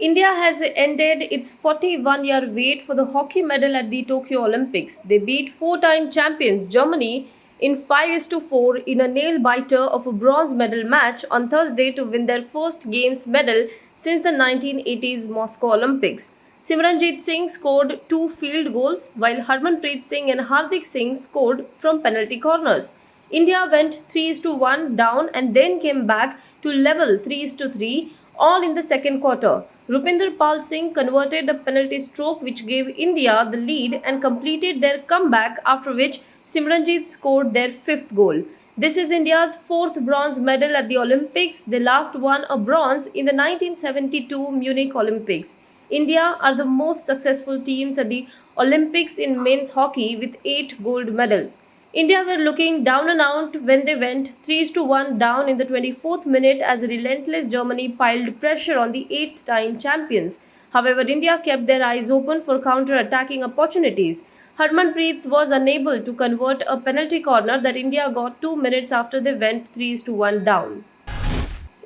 India has ended its 41-year wait for the hockey medal at the Tokyo Olympics. They beat four-time champions Germany in 5-4 in a nail-biter of a bronze medal match on Thursday to win their first Games medal since the 1980s Moscow Olympics. Simranjit Singh scored two field goals, while Harmanpreet Singh and Hardik Singh scored from penalty corners. India went 3-1 down and then came back to level 3-3, all in the second quarter. Rupinder Pal Singh converted a penalty stroke which gave India the lead and completed their comeback, after which Simranjit scored their fifth goal. This is India's fourth bronze medal at the Olympics. They last won a bronze in the 1972 Munich Olympics. India are the most successful teams at the Olympics in men's hockey with 8 gold medals. India were looking down and out when they went 3-1 down in the 24th minute as relentless Germany piled pressure on the 8th time champions. However, India kept their eyes open for counter-attacking opportunities. Harmanpreet was unable to convert a penalty corner that India got 2 minutes after they went 3-1 down.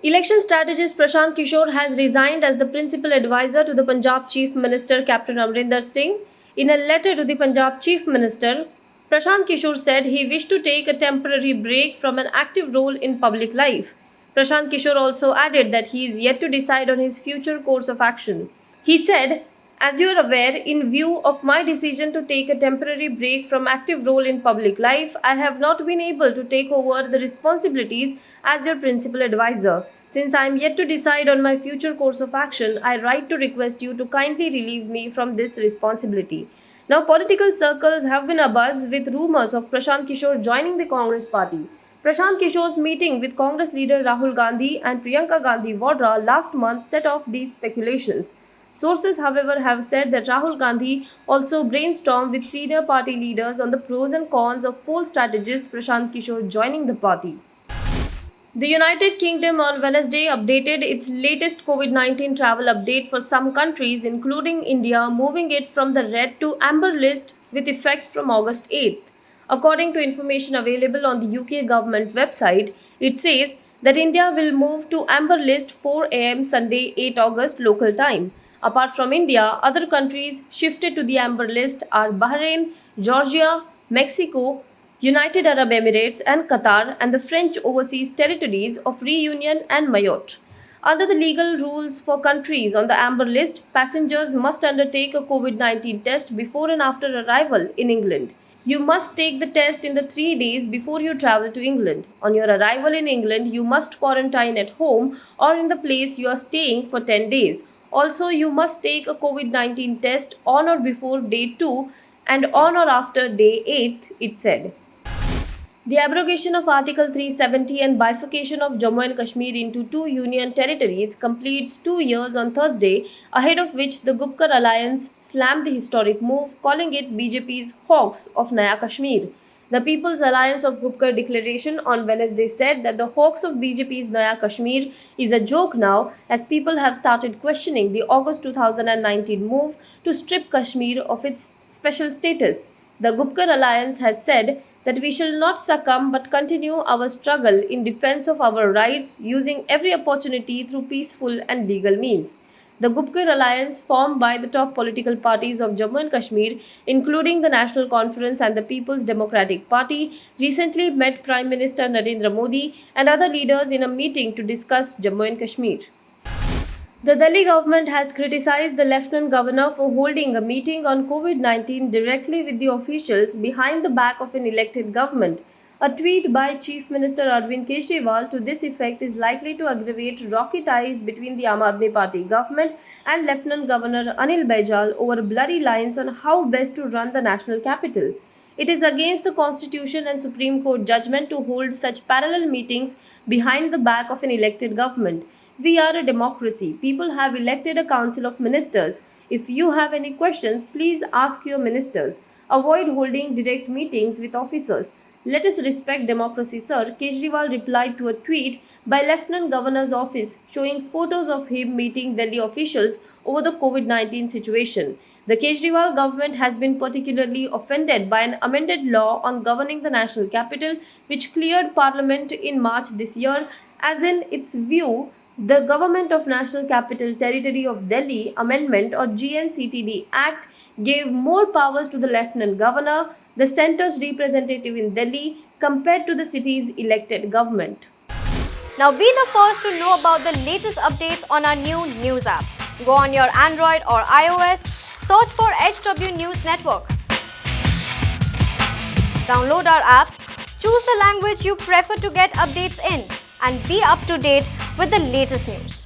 Election strategist Prashant Kishore has resigned as the principal advisor to the Punjab Chief Minister Captain Amrinder Singh. In a letter to the Punjab Chief Minister, Prashant Kishore said he wished to take a temporary break from an active role in public life. Prashant Kishore also added that he is yet to decide on his future course of action. He said, "As you are aware, in view of my decision to take a temporary break from active role in public life, I have not been able to take over the responsibilities as your principal advisor. Since I am yet to decide on my future course of action, I write to request you to kindly relieve me from this responsibility." Now, political circles have been abuzz with rumors of Prashant Kishore joining the Congress party. Prashant Kishore's meeting with Congress leader Rahul Gandhi and Priyanka Gandhi Vadra last month set off these speculations. Sources, however, have said that Rahul Gandhi also brainstormed with senior party leaders on the pros and cons of poll strategist Prashant Kishore joining the party. The United Kingdom on Wednesday updated its latest COVID-19 travel update for some countries, including India, moving it from the red to amber list with effect from August 8th. According to information available on the UK government website, it says that India will move to amber list 4 am Sunday 8 August local time. Apart from India, other countries shifted to the amber list are Bahrain, Georgia, Mexico, United Arab Emirates and Qatar, and the French overseas territories of Reunion and Mayotte. Under the legal rules for countries on the amber list, passengers must undertake a COVID-19 test before and after arrival in England. You must take the test in the 3 days before you travel to England. On your arrival in England, you must quarantine at home or in the place you are staying for 10 days. Also, you must take a COVID-19 test on or before day 2 and on or after day 8, it said. The abrogation of Article 370 and bifurcation of Jammu and Kashmir into two union territories completes 2 years on Thursday, ahead of which the Gupkar alliance slammed the historic move, calling it BJP's hawks of Naya Kashmir. The People's Alliance of Gupkar declaration on Wednesday said that the hawks of BJP's Naya Kashmir is a joke now, as people have started questioning the August 2019 move to strip Kashmir of its special status. The Gupkar alliance has said that we shall not succumb but continue our struggle in defense of our rights using every opportunity through peaceful and legal means. The Gupkar alliance, formed by the top political parties of Jammu and Kashmir, including the National Conference and the People's Democratic Party, recently met Prime Minister Narendra Modi and other leaders in a meeting to discuss Jammu and Kashmir. The Delhi government has criticized the Lieutenant Governor for holding a meeting on COVID-19 directly with the officials behind the back of an elected government. A tweet by Chief Minister Arvind Kejriwal to this effect is likely to aggravate rocky ties between the Aam Aadmi Party government and Lieutenant Governor Anil Baijal over blurry lines on how best to run the national capital. It is against the Constitution and Supreme Court judgment to hold such parallel meetings behind the back of an elected government. We are a democracy. People have elected a council of ministers. If you have any questions, please ask your ministers. Avoid holding direct meetings with officers. Let us respect democracy, sir, Kejriwal replied to a tweet by Lieutenant Governor's office showing photos of him meeting Delhi officials over the COVID-19 situation. The Kejriwal government has been particularly offended by an amended law on governing the national capital, which cleared parliament in March this year, as in its view The Government of National Capital Territory of Delhi Amendment or GNCTD Act gave more powers to the Lieutenant Governor, the centre's representative in Delhi, compared to the city's elected government. Now be the first to know about the latest updates on our new news app. Go on your Android or iOS, search for HW News Network. Download our app, choose the language you prefer to get updates in, and be up to date with the latest news.